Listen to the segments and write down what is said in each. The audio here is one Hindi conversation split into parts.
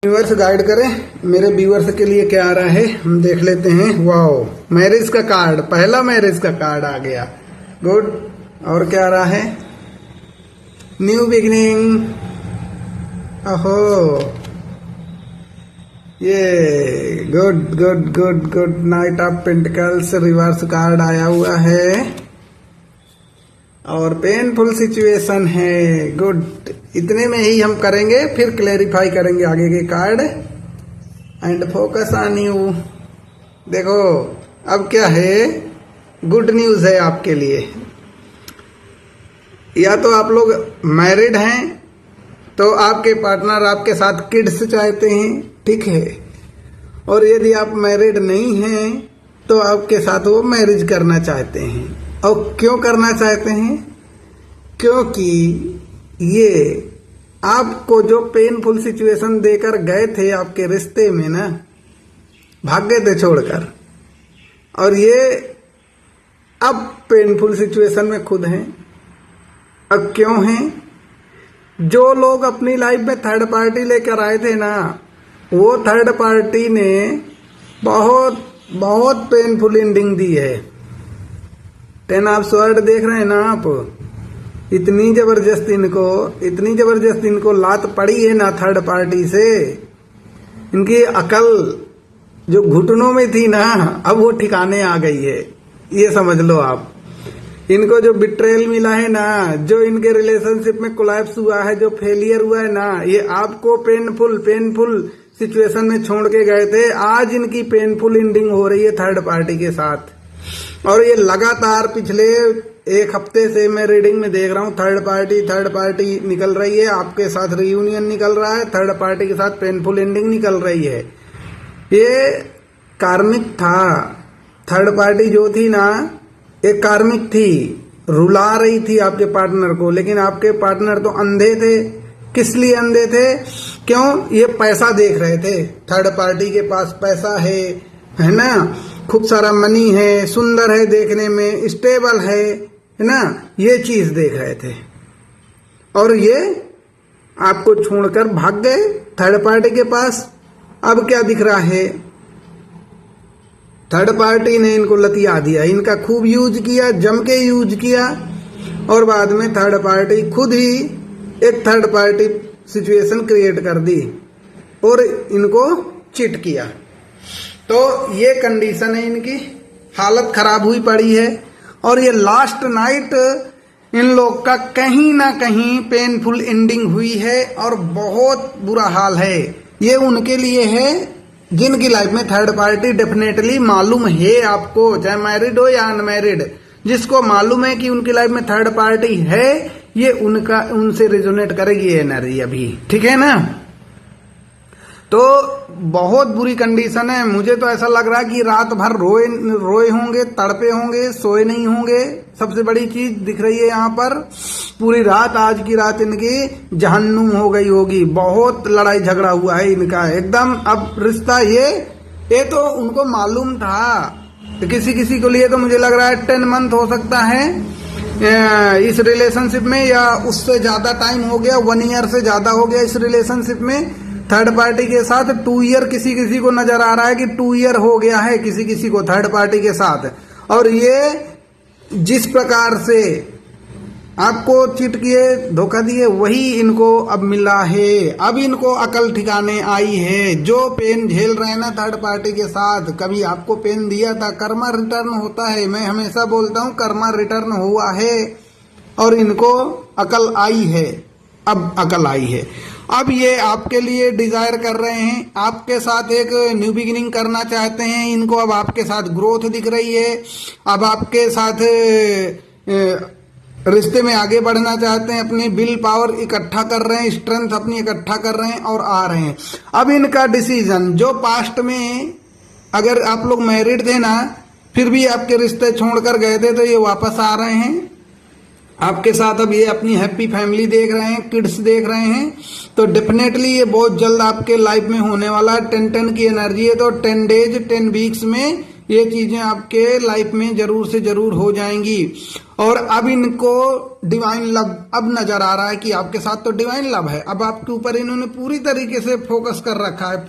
व्यूअर्स गाइड करें मेरे व्यूअर्स के लिए क्या आ रहा है हम देख लेते हैं। वाओ, मैरिज का कार्ड, पहला मैरिज का कार्ड आ गया। गुड। और क्या आ रहा है? New beginning. ओहो, ये good good good good. Night of pentacles reverse card आया हुआ है और पेनफुल सिचुएशन है। गुड। इतने में ही हम करेंगे, फिर क्लेरिफाई करेंगे आगे के card. And focus on you. देखो अब क्या है, गुड न्यूज है आपके लिए। या तो आप लोग मैरिड हैं तो आपके पार्टनर आपके साथ किड्स चाहते हैं, ठीक है। और यदि आप मैरिड नहीं हैं तो आपके साथ वो मैरिज करना चाहते हैं। और क्यों करना चाहते हैं? क्योंकि ये आपको जो पेनफुल सिचुएशन देकर गए थे आपके रिश्ते में ना, भाग गए थे छोड़कर, और ये अब पेनफुल सिचुएशन में खुद हैं। अब क्यों हैं? जो लोग अपनी लाइफ में थर्ड पार्टी लेकर आए थे ना, वो थर्ड पार्टी ने बहुत बहुत पेनफुल एंडिंग दी है। 10 ऑफ स्वॉर्ड देख रहे हैं ना आप? इतनी जबरदस्त इनको लात पड़ी है ना थर्ड पार्टी से। इनकी अकल जो घुटनों में थी ना, अब वो ठिकाने आ गई है, ये समझ लो आप। इनको जो बिट्रेल मिला है ना, जो इनके रिलेशनशिप में कोलैप्स हुआ है, जो फेलियर हुआ है ना, ये आपको पेनफुल सिचुएशन में छोड़ के गए थे। आज इनकी पेनफुल एंडिंग हो रही है थर्ड पार्टी के साथ। और ये लगातार पिछले एक हफ्ते से मैं रीडिंग में देख रहा हूँ, थर्ड पार्टी निकल रही है। आपके साथ रियूनियन निकल रहा है, थर्ड पार्टी के साथ पेनफुल एंडिंग निकल रही है। ये कार्मिक था। थर्ड पार्टी जो थी ना, एक कार्मिक थी, रुला रही थी आपके पार्टनर को। लेकिन आपके पार्टनर तो अंधे थे। किस लिए अंधे थे? क्यों? ये पैसा देख रहे थे। थर्ड पार्टी के पास पैसा है ना, खूब सारा मनी है, सुंदर है देखने में, स्टेबल है ना, ये चीज देख रहे थे। और ये आपको छोड़कर भाग गए थर्ड पार्टी के पास। अब क्या दिख रहा है? थर्ड पार्टी ने इनको लतिया दिया, इनका खूब यूज किया, जम के यूज किया। और बाद में थर्ड पार्टी खुद ही एक थर्ड पार्टी सिचुएशन क्रिएट कर दी और इनको चिट किया। तो ये कंडीशन है इनकी, हालत खराब हुई पड़ी है। और ये लास्ट नाइट इन लोग का कहीं ना कहीं पेनफुल एंडिंग हुई है और बहुत बुरा हाल है। ये उनके लिए है जिनकी लाइफ में थर्ड पार्टी डेफिनेटली मालूम है आपको, चाहे मैरिड हो या अनमैरिड। जिसको मालूम है कि उनकी लाइफ में थर्ड पार्टी है, ये उनसे रिजोनेट करेगी ये एनर्जी अभी, ठीक है ना। तो बहुत बुरी कंडीशन है। मुझे तो ऐसा लग रहा है कि रात भर रोए होंगे, तड़पे होंगे, सोए नहीं होंगे। सबसे बड़ी चीज दिख रही है यहाँ पर, पूरी रात, आज की रात इनकी जहन्नुम हो गई होगी। बहुत लड़ाई झगड़ा हुआ है इनका एकदम। अब रिश्ता ये तो उनको मालूम था। तो किसी को लिए तो मुझे लग रहा है 10 मंथ हो सकता है इस रिलेशनशिप में, या उससे ज्यादा टाइम हो गया, 1 ईयर से ज्यादा हो गया इस रिलेशनशिप में थर्ड पार्टी के साथ। 2 ईयर किसी को नजर आ रहा है कि 2 ईयर हो गया है किसी को थर्ड पार्टी के साथ। और ये जिस प्रकार से आपको चिट किए, धोखा दिए, वही इनको अब मिला है। अब इनको अकल ठिकाने आई है। जो पेन झेल रहे हैं ना थर्ड पार्टी के साथ, कभी आपको पेन दिया था, कर्मा रिटर्न होता है। मैं हमेशा बोलता हूँ कर्मा रिटर्न हुआ है और इनको अकल आई है। अब अकल आई है। अब ये आपके लिए डिजायर कर रहे हैं, आपके साथ एक न्यू बिगिनिंग करना चाहते हैं। इनको अब आपके साथ ग्रोथ दिख रही है। अब आपके साथ रिश्ते में आगे बढ़ना चाहते हैं, अपनी विल पावर इकट्ठा कर रहे हैं, स्ट्रेंथ अपनी इकट्ठा कर रहे हैं और आ रहे हैं। अब इनका डिसीजन, जो पास्ट में अगर आप लोग मैरिड थे ना, फिर भी आपके रिश्ते छोड़कर गए थे, तो ये वापस आ रहे हैं आपके साथ। अब ये अपनी हैप्पी फैमिली देख रहे हैं, किड्स देख रहे हैं। तो डेफिनेटली ये बहुत जल्द आपके लाइफ में होने वाला है। 10-10 की एनर्जी है, तो 10 डेज 10 वीक्स में ये चीजें आपके लाइफ में जरूर से जरूर हो जाएंगी। और अब इनको डिवाइन लव अब नजर आ रहा है कि आपके साथ तो डिवाइन लव है। अब आपके ऊपर इन्होंने पूरी तरीके से फोकस कर रखा है,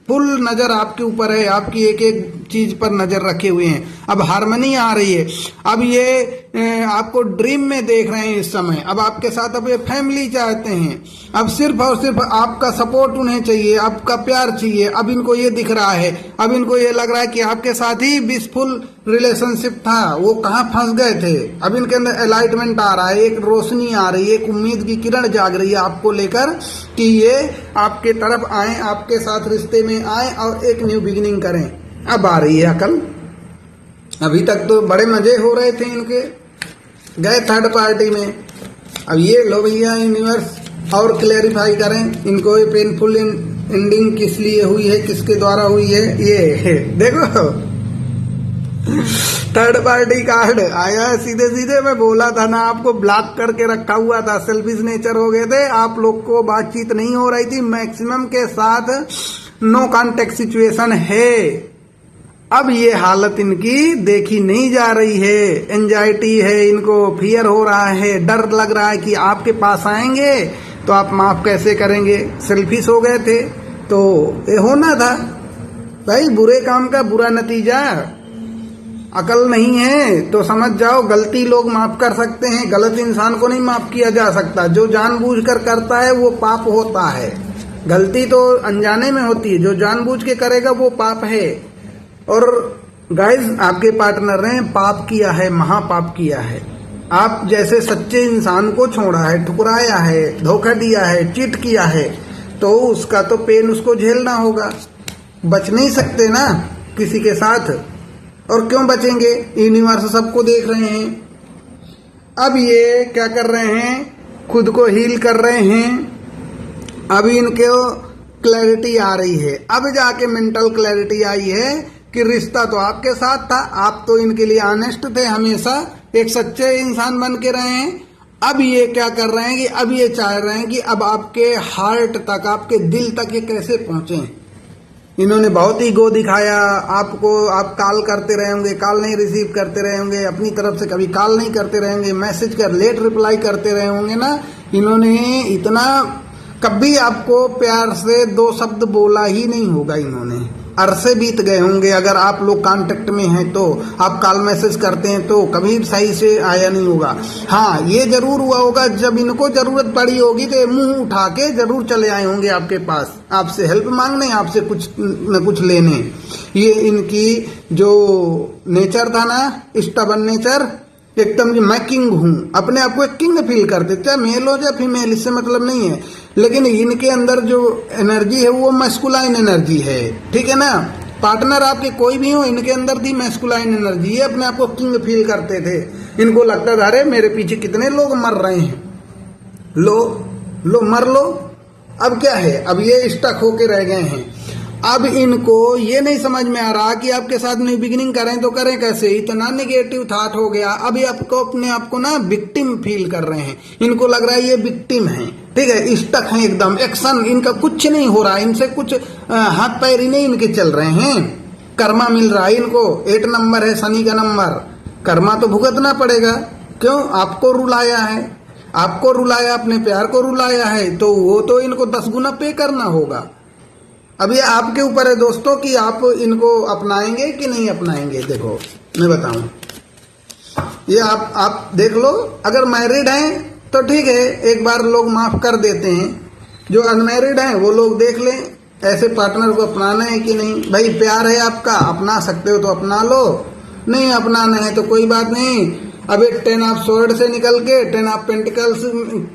फुल नजर आपके ऊपर है, आपकी एक एक चीज पर नजर रखे हुए हैं। अब हारमनी आ रही है, अब ये आपको ड्रीम में देख रहे हैं इस समय। अब आपके साथ अब ये फैमिली चाहते हैं, अब सिर्फ और सिर्फ आपका सपोर्ट उन्हें चाहिए, आपका प्यार चाहिए। अब इनको ये दिख रहा है, अब इनको ये लग रहा है कि आपके साथ ही ब्लिसफुल रिलेशनशिप था, वो कहाँ फंस गए थे। अब इनके अंदर एलाइटमेंट आ रहा है, एक रोशनी आ रही है, एक उम्मीद की किरण जाग रही है आपको लेकर कि ये आपके तरफ आए, आपके साथ रिश्ते में आए और एक न्यू बिगिनिंग करें। अब आ रही है अकल। अभी तक तो बड़े मजे हो रहे थे इनके, गए थर्ड पार्टी में। अब ये लो भैया यूनिवर्स और क्लैरिफाई करें इनको, ये पेनफुल एंडिंग किस लिए हुई है, किसके द्वारा हुई है। ये देखो थर्ड पार्टी कार्ड आया है सीधे सीधे। मैं बोला था ना आपको, ब्लॉक करके रखा हुआ था, सेल्फिश नेचर हो गए थे आप लोग को, बातचीत नहीं हो रही थी, मैक्सिमम के साथ नो कांटेक्ट सिचुएशन है। अब ये हालत इनकी देखी नहीं जा रही है, एंजाइटी है इनको, फियर हो रहा है, डर लग रहा है कि आपके पास आएंगे तो आप माफ कैसे करेंगे। सेल्फिश हो गए थे तो ये होना था भाई, बुरे काम का बुरा नतीजा। अकल नहीं है तो समझ जाओ, गलती लोग माफ कर सकते हैं, गलत इंसान को नहीं माफ किया जा सकता। जो जानबूझकर करता है वो पाप होता है, गलती तो अनजाने में होती है, जो जानबूझ के करेगा वो पाप है। और गाइस आपके पार्टनर ने पाप किया है, महापाप किया है। आप जैसे सच्चे इंसान को छोड़ा है, ठुकराया है, धोखा दिया है, चीट किया है, तो उसका तो पेन उसको झेलना होगा। बच नहीं सकते ना किसी के साथ, और क्यों बचेंगे, यूनिवर्स सबको देख रहे हैं। अब ये क्या कर रहे हैं, खुद को हील कर रहे हैं। अब इनको क्लैरिटी आ रही है, अब जाके मेंटल क्लैरिटी आई है कि रिश्ता तो आपके साथ था, आप तो इनके लिए ऑनेस्ट थे, हमेशा एक सच्चे इंसान बन के रहे हैं। अब ये क्या कर रहे हैं कि अब ये चाह रहे हैं कि अब आपके हार्ट तक, आपके दिल तक ये कैसे पहुंचे। इन्होंने बहुत ईगो दिखाया आपको, आप कॉल करते रहे होंगे, कॉल नहीं रिसीव करते रहे होंगे, अपनी तरफ से कभी कॉल नहीं करते रहेंगे, मैसेज कर लेट रिप्लाई करते रहे होंगे ना। इन्होंने इतना कभी आपको प्यार से दो शब्द बोला ही नहीं होगा। इन्होंने अरसे बीत गए होंगे, अगर आप लोग कांटेक्ट में हैं तो, आप कॉल मैसेज करते हैं तो कभी सही से आया नहीं होगा। हाँ ये जरूर हुआ होगा, जब इनको जरूरत पड़ी होगी तो मुंह उठा के जरूर चले आए होंगे आपके पास, आपसे हेल्प मांगने, आपसे कुछ न कुछ लेने। ये इनकी जो नेचर था ना, स्टबर्न नेचर, एकदम मैं किंग हूं, अपने आप को एक किंग फील करते, चाहे मेल हो चाहे फीमेल, इससे मतलब नहीं है। लेकिन इनके अंदर जो एनर्जी है वो मैस्कुलाइन एनर्जी है, ठीक है ना। पार्टनर आपके कोई भी हो, इनके अंदर थी मैस्कुलाइन एनर्जी, ये अपने आप को किंग फील करते थे। इनको लगता था अरे मेरे पीछे कितने लोग मर रहे हैं, लो मर लो। अब क्या है, अब ये स्टक होके रह गए हैं। अब इनको ये नहीं समझ में आ रहा कि आपके साथ न्यू बिगिनिंग करें तो करें कैसे, इतना नेगेटिव थॉट हो गया। अभी आपको अपने आप को ना विक्टिम फील कर रहे हैं, इनको लग रहा है ये विक्टिम है, ठीक है, स्टक है एकदम, एक्शन इनका कुछ नहीं हो रहा है, इनसे कुछ हाथ पैर ही नहीं इनके चल रहे हैं। कर्मा मिल रहा है इनको, 8 नंबर है शनि का नंबर, कर्मा तो भुगतना पड़ेगा। क्यों, आपको रुलाया है, आपको रुलाया, अपने प्यार को रुलाया है, तो वो तो इनको 10 गुना पे करना होगा। अब ये आपके ऊपर है दोस्तों कि आप इनको अपनाएंगे कि नहीं अपनाएंगे। देखो मैं बताऊं, ये आप देख लो, अगर मैरिड हैं तो ठीक है, एक बार लोग माफ कर देते हैं, जो अनमैरिड हैं वो लोग देख लें ऐसे पार्टनर को अपनाना है कि नहीं। भाई प्यार है आपका, अपना सकते हो तो अपना लो, नहीं अपनाना है तो कोई बात नहीं। अब 10 ऑफ स्वॉर्ड से निकल के 10 ऑफ पेंटिकल्स,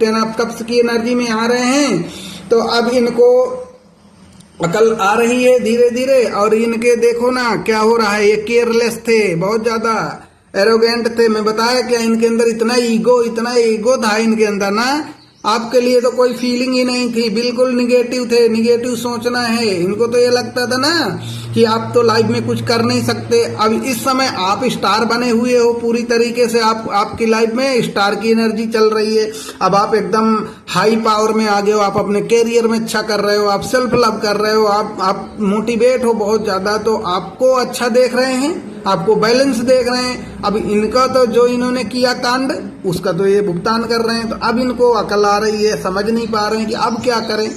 10 ऑफ कप्स की एनर्जी में आ रहे हैं, तो अब इनको अकल आ रही है धीरे धीरे। और इनके देखो ना क्या हो रहा है, ये केयरलेस थे, बहुत ज्यादा एरोगेंट थे। मैं बताया क्या, इनके अंदर इतना ईगो था इनके अंदर ना, आपके लिए तो कोई फीलिंग ही नहीं थी, बिल्कुल निगेटिव थे, निगेटिव सोचना है। इनको तो ये लगता था ना कि आप तो लाइफ में कुछ कर नहीं सकते। अब इस समय आप स्टार बने हुए हो पूरी तरीके से, आपकी लाइफ में स्टार की एनर्जी चल रही है। अब आप एकदम हाई पावर में आ गए हो, आप अपने कैरियर में अच्छा कर रहे हो, आप सेल्फ लव कर रहे हो, आप मोटिवेट हो बहुत ज्यादा, तो आपको अच्छा देख रहे हैं, आपको बैलेंस देख रहे हैं। अब इनका तो जो इन्होंने किया कांड उसका तो ये भुगतान कर रहे हैं। तो अब इनको अकल आ रही है, समझ नहीं पा रहे हैं कि अब क्या करें।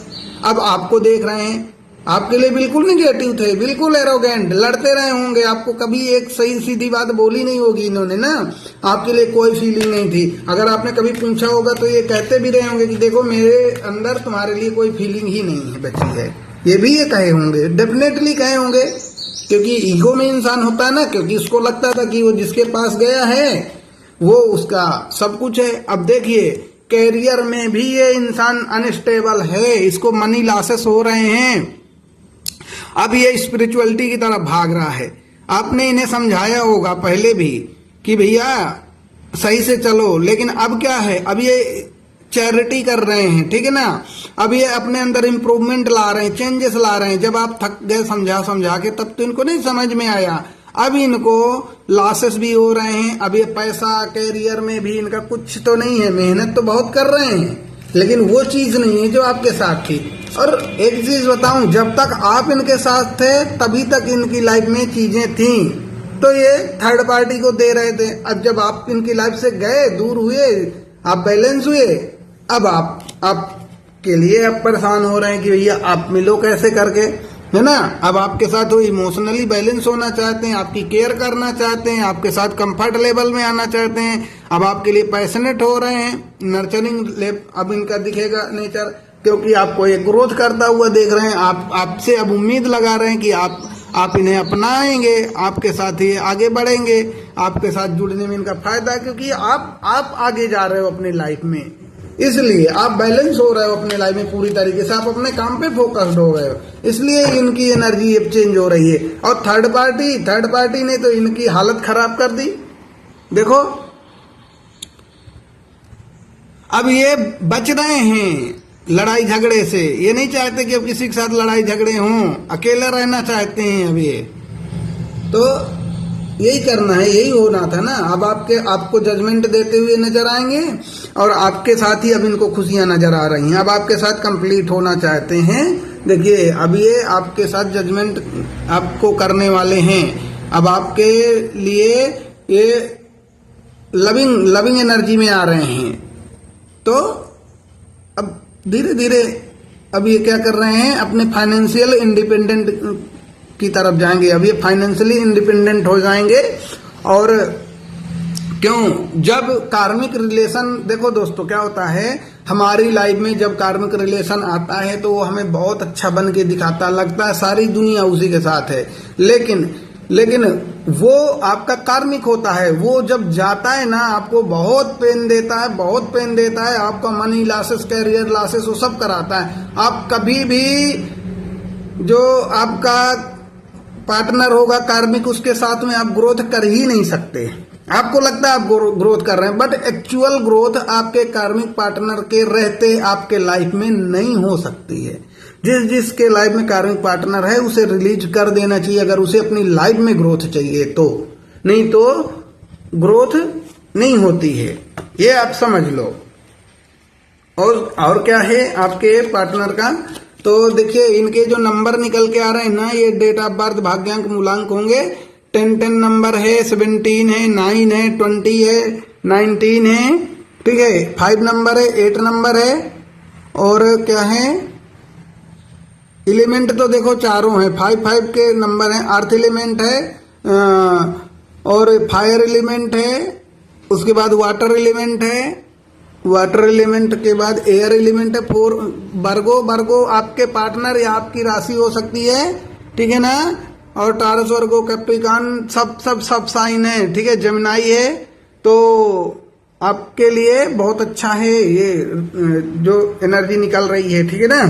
अब आपको देख रहे हैं, आपके लिए बिल्कुल निगेटिव थे, बिल्कुल एरोगेंट, लड़ते रहे होंगे, आपको कभी एक सही सीधी बात बोली नहीं होगी इन्होंने ना, आपके लिए कोई फीलिंग नहीं थी। अगर आपने कभी पूछा होगा तो ये कहते भी रहे होंगे कि देखो मेरे अंदर तुम्हारे लिए कोई फीलिंग ही नहीं है बची है, ये भी ये कहे होंगे, डेफिनेटली कहे होंगे, क्योंकि ईगो में इंसान होता है ना, क्योंकि उसको लगता था कि वो जिसके पास गया है वो उसका सब कुछ है। अब देखिए कैरियर में भी ये इंसान अनस्टेबल है, इसको मनी लॉसेस हो रहे हैं। अब ये स्पिरिचुअलिटी की तरफ भाग रहा है। आपने इन्हें समझाया होगा पहले भी कि भैया सही से चलो, लेकिन अब क्या है, अब ये चैरिटी कर रहे हैं, ठीक है ना। अब ये अपने अंदर इम्प्रूवमेंट ला रहे हैं, चेंजेस ला रहे हैं। जब आप थक गए समझा के तब तो इनको नहीं समझ में आया, अब इनको लॉसेस भी हो रहे हैं। अब ये पैसा कैरियर में भी इनका कुछ तो नहीं है, मेहनत तो बहुत कर रहे हैं लेकिन वो चीज नहीं है जो आपके साथ थी। और एक चीज बताऊं, जब तक आप इनके साथ थे तभी तक इनकी लाइफ में चीजें थी, तो ये थर्ड पार्टी को दे रहे थे। अब जब आप इनकी लाइफ से गए, दूर हुए, आप बैलेंस हुए, अब आपके लिए अब परेशान हो रहे हैं कि भैया आप मिलो कैसे करके, है ना। अब आपके साथ वो इमोशनली बैलेंस होना चाहते हैं, आपकी केयर करना चाहते हैं, आपके साथ कंफर्ट लेवल में आना चाहते हैं। अब आपके लिए पैशनेट हो रहे हैं, नर्चरिंग अब इनका दिखेगा नेचर, क्योंकि आपको एक ग्रोथ करता हुआ देख रहे हैं। आपसे अब उम्मीद लगा रहे हैं कि आप इन्हें अपनाएंगे, आपके साथ ही आगे बढ़ेंगे, आपके साथ जुड़ने में इनका फायदा है, क्योंकि आप आगे जा रहे हो अपनी लाइफ में, इसलिए आप बैलेंस हो रहे हो अपने लाइफ में पूरी तरीके से, आप अपने काम पे फोकस्ड हो गए हो, इसलिए इनकी एनर्जी अब चेंज हो रही है। और थर्ड पार्टी ने तो इनकी हालत खराब कर दी। देखो अब ये बच रहे हैं लड़ाई झगड़े से, ये नहीं चाहते कि अब किसी के साथ लड़ाई झगड़े हों, अकेले रहना चाहते हैं। अब ये तो यही करना है, यही होना था ना। अब आपको जजमेंट देते हुए नजर आएंगे और आपके साथ ही अब इनको खुशियां नजर आ रही हैं। अब आपके साथ कंप्लीट होना चाहते हैं। देखिए अब ये आपके साथ जजमेंट आपको करने वाले हैं। अब आपके लिए ये लविंग एनर्जी में आ रहे हैं। तो अब धीरे धीरे अब ये क्या कर रहे हैं, अपने फाइनेंशियल इंडिपेंडेंट की तरफ जाएंगे। अब ये फाइनेंशियली इंडिपेंडेंट हो जाएंगे। और क्यों, जब कार्मिक रिलेशन, देखो दोस्तों क्या होता है हमारी लाइफ में, जब कार्मिक रिलेशन आता है तो वो हमें बहुत अच्छा बन के दिखाता, लगता है सारी दुनिया उसी के साथ है, लेकिन वो आपका कार्मिक होता है। वो जब जाता है ना आपको बहुत पेन देता है, आपका मनी लॉसेस, कैरियर लॉसेस, वो सब कराता है। आप कभी भी जो आपका पार्टनर होगा कार्मिक, उसके साथ में आप ग्रोथ कर ही नहीं सकते। आपको लगता है आप ग्रोथ कर रहे हैं, बट एक्चुअल ग्रोथ आपके कार्मिक पार्टनर के रहते आपके लाइफ में नहीं हो सकती है। जिसके लाइफ में कार्मिक पार्टनर है उसे रिलीज कर देना चाहिए, अगर उसे अपनी लाइफ में ग्रोथ चाहिए तो, नहीं तो ग्रोथ नहीं होती है, ये आप समझ लो। और क्या है आपके पार्टनर का, तो देखिए इनके जो नंबर निकल के आ रहे हैं ना, ये डेट ऑफ बर्थ भाग्यांक मूलांक होंगे। 10 नंबर है, 17 है, 9 है, 20 है, 19 है, ठीक है, 5 नंबर है, 8 नंबर है, और क्या है एलिमेंट तो देखो चारों है, 5 के नंबर है। अर्थ एलिमेंट है और फायर एलिमेंट है, उसके बाद वाटर एलिमेंट है, वाटर एलिमेंट के बाद एयर एलिमेंट है। 4 वर्गो आपके पार्टनर या आपकी राशि हो सकती है, ठीक है ना। और टारस, वर्गो, कैप्रिकॉर्न सब साइन है, ठीक है, जेमिनी है। तो आपके लिए बहुत अच्छा है ये जो एनर्जी निकल रही है, ठीक है ना।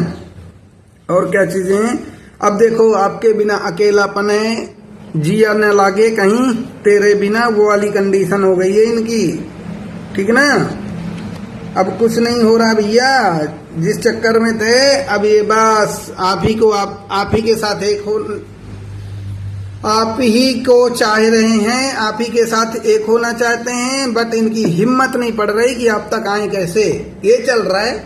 और क्या चीजें हैं, अब देखो आपके बिना अकेलापन है, जिया न लागे कहीं तेरे बिना, वो वाली कंडीशन हो गई है इनकी, ठीक ना। अब कुछ नहीं हो रहा भैया, जिस चक्कर में थे अब ये बस आप ही के साथ एक हो, आप ही को चाह रहे हैं, आप ही के साथ एक होना चाहते हैं, बट इनकी हिम्मत नहीं पड़ रही कि आप तक आए कैसे। ये चल रहा है,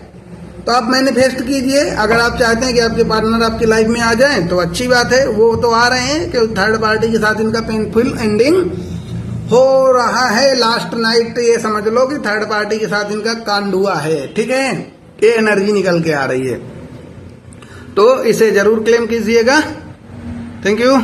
तो आप मैनिफेस्ट कीजिए। अगर आप चाहते हैं कि आपके पार्टनर आपकी लाइफ में आ जाएं तो अच्छी बात है, वो तो आ रहे हैं कि थर्ड पार्टी के साथ इनका पेनफुल एंडिंग हो रहा है। लास्ट नाइट ये समझ लो कि थर्ड पार्टी के साथ इनका कांड हुआ है, ठीक है, ये एनर्जी निकल के आ रही है। तो इसे जरूर क्लेम कीजिएगा। Thank you.